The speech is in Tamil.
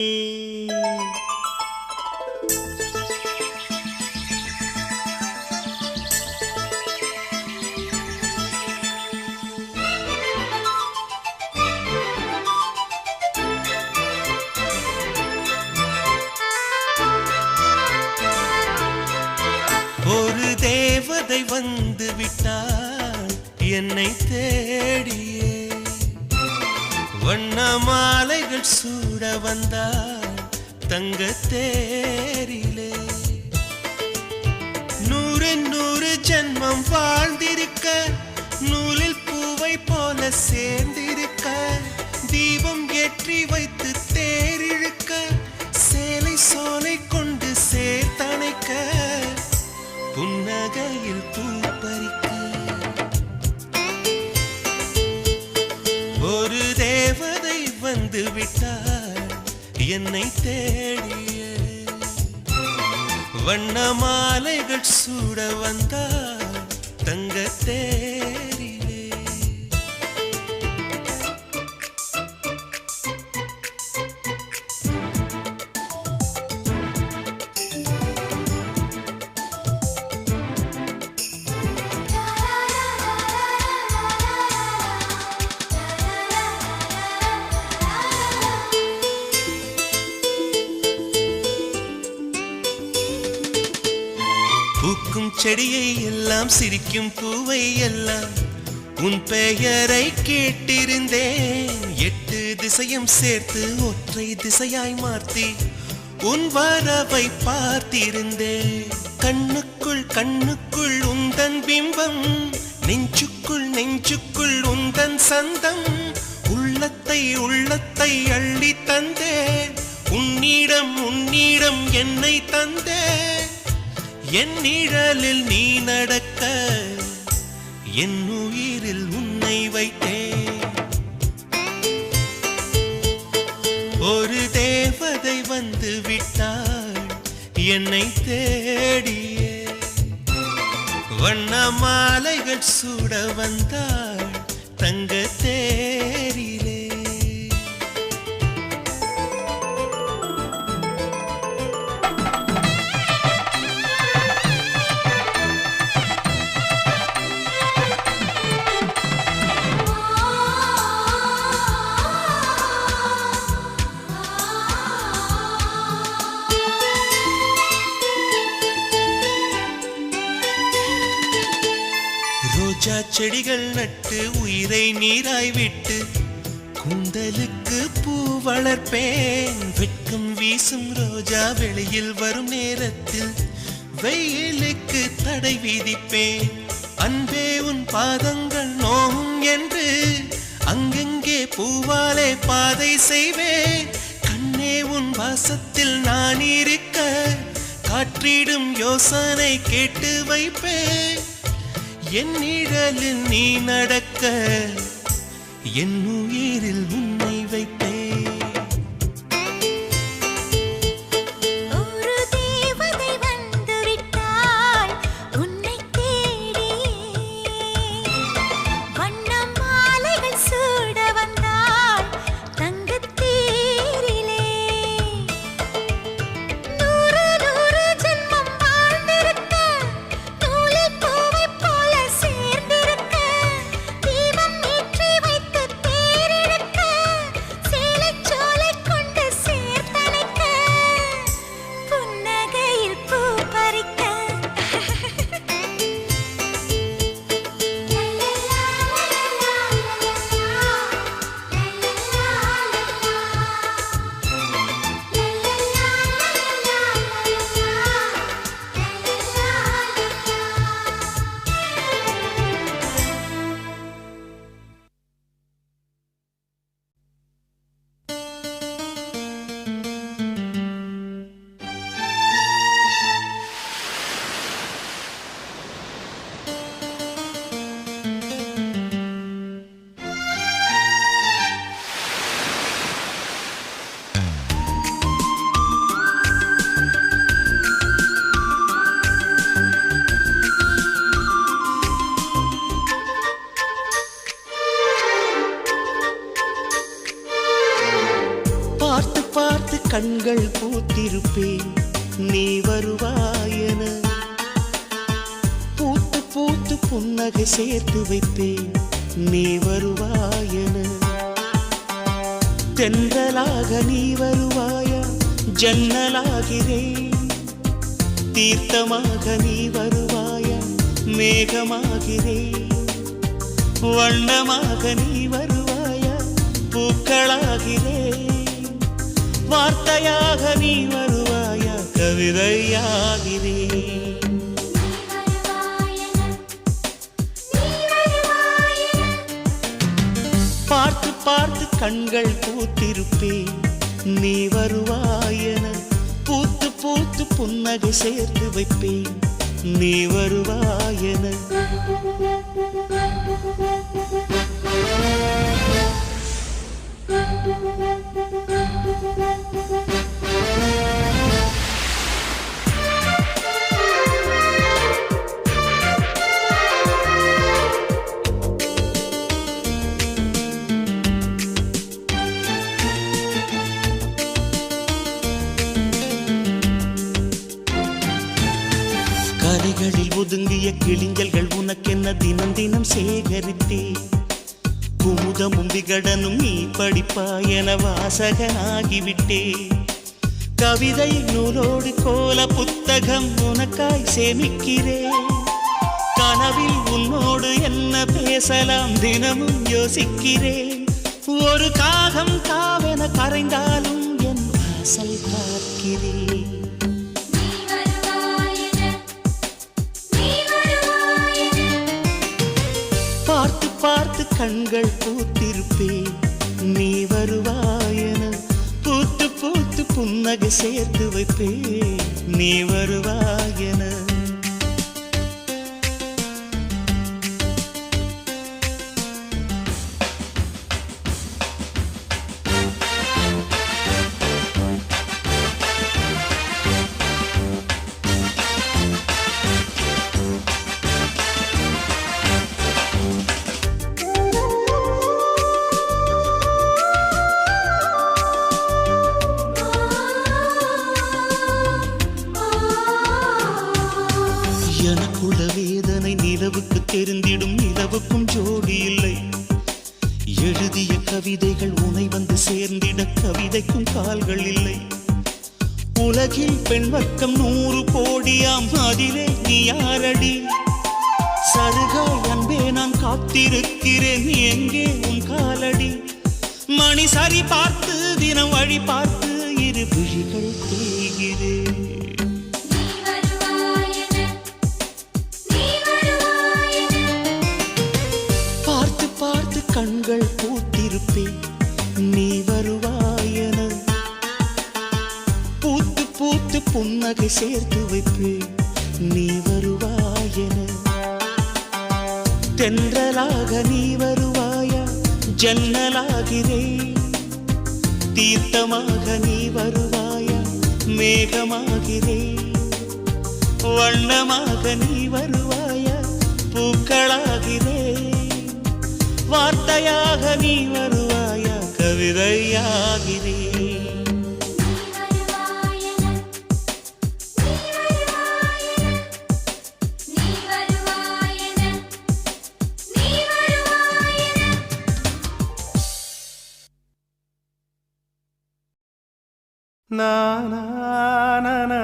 ஒரு தேவதை வந்து விட்டாள் என்னை தேடியே, வண்ண மாலைகள் சூட வந்தாள் தங்க தேரிலே. 100 ஜென்மம் வாழ்ந்திருக்க, நூலில் பூவை போல சேர்ந்திருக்க, தீபம் ஏற்றி வைத்து தேரிழுக்க, சேலை சோலை கொண்டு சேர்த்தணைக்க, புன்னகையில் பூ பறிக்க. ஒரு தேவதை வந்து விட்டாள் என்னை தேடிய, வண்ண மாலைகள் சூட வந்தாள் தங்க தேரிலே. பூக்கும் செடியை எல்லாம் சிரிக்கும் பூவை எல்லாம் உன் பெயரை கேட்டிருந்தேன். 8 திசையும் சேர்த்து ஒற்றை திசையாய் மாற்றி உன் வரவை பார்த்திருந்தேன். கண்ணுக்குள் கண்ணுக்குள் உந்தன் பிம்பம், நெஞ்சுக்குள் நெஞ்சுக்குள் உந்தன் சந்தம், உள்ளத்தை உள்ளத்தை அள்ளி தந்தேன். உன்னிடம் உன்னிடம் என்னை தந்தேன். என் நிழலில் நீ நடக்க, என் உயிரில் உன்னை வைத்தேன். ஒரு தேவதை வந்து விட்டாள் என்னை தேடியே, வண்ண மாலைகள் சூட வந்தாள் தங்க தேரிலே. ரோஜா செடிகள் நட்டு உயிரை நீராய் விட்டு, கூந்தலுக்கு பூ வளர்ப்பேன். வெட்கம் வீசும் ரோஜா வெளியில் வரும் நேரத்தில் வெயிலுக்கு தடை விதிப்பேன். அன்பே உன் பாதங்கள் நோகும் என்று அங்கெங்கே பூவாலே பாதை செய்வேன். கண்ணே உன் வாசத்தில் நான் இருக்க, காற்றிடும் யோசனை கேட்டு வைப்பேன். என் நிழலில் நீ நடக்க, என் உயிரில் உன்னை வைப்பேன். ஒரு தேவதை வந்து விட்டாள் உன்னை தேடியே, வண்ண மாலைகள் சூட வந்தாள் தங்கத் தேரிலே. 100 ஜென்மம் வாழ்ந்திருக்க, நூலில் பூவை போல சேர்ந்திருக்க, தீபம் ஏற்றி வைத்து தேரிழுக்க, கண்கள் பூத்திருப்பேன் நீ வருவாயென. பூத்து பூத்து புன்னகை சேர்த்து வைப்பேன் நீ வருவாயென. தென்றலாக நீ வருவாயா, ஜன்னலாகிறேன். தீர்த்தமாக நீ வருவாயா, மேகமாகிறேன். வண்ணமாக நீ வருவாயா, பூக்களாகிறேன். வார்த்தையாக நீ வருவாயா, கவிதையாகிறேன். பார்த்து பார்த்து கண்கள் பூத்திருப்பேன் நீ வருவாயென. பூத்து பூத்து புன்னகை சேர்த்து வைப்பேன் நீ வருவாயென. கரைகளில் ஒதுங்கிய கிளிஞ்சல்கள் உனக்கென்ன தினம் தினம் சேகரித்தே. குமுதமும் விகடனும் நீ படிப்பாய் என வாசகனாகிவிட்டே. கவிதை நூலோடு கோல புத்தகம் உனக்காய் சேமிக்கிறேன். கனவில் உன்னோடு என்ன பேசலாம் தினமும் யோசிக்கிறேன். ஒரு காகம் காவென கரைந்தாலும் என் வாசல் பார்க்கிறேன். பார்த்து பார்த்து கண்கள் பூத்திருப்பேன் நீ வருவாயென. பூத்து பூத்து புன்னகை சேர்த்து வைப்பேன் நீ வருவாயென. எனக்குள்ள வேதனை நிலவுக்கு தெரிந்திடும், நிலவுக்கும் ஜோடி இல்லை. எழுதிய கவிதைகள் உனை வந்து சேர்ந்திட கவிதைக்கும் கால்கள் இல்லை. உலகில் பெண் வர்க்கம் 100 கோடியாம், அதிலே நீ யாரடி? சருகாய் அன்பே நான் காத்திருக்கிறேன், எங்கே உன் காலடி? மணி சரி பார்த்து தினம் வழி பார்த்து இரு விழிகள் தேய்கிறேன். கண்கள் பூத்திருப்பேன் நீ வருவாயென. பூத்து பூத்து புன்னகை சேர்த்து வைப்பேன் நீ வருவாயென. தென்றலாக நீ வருவாயா, ஜன்னலாகிறேன். தீர்த்தமாக நீ வருவாயா, மேகமாகிறேன். வண்ணமாக நீ வருவாயா, பூக்களாகிறேன். வார்த்தையாக நீ வருவாயா, கவிதையாகிறேன். na na na na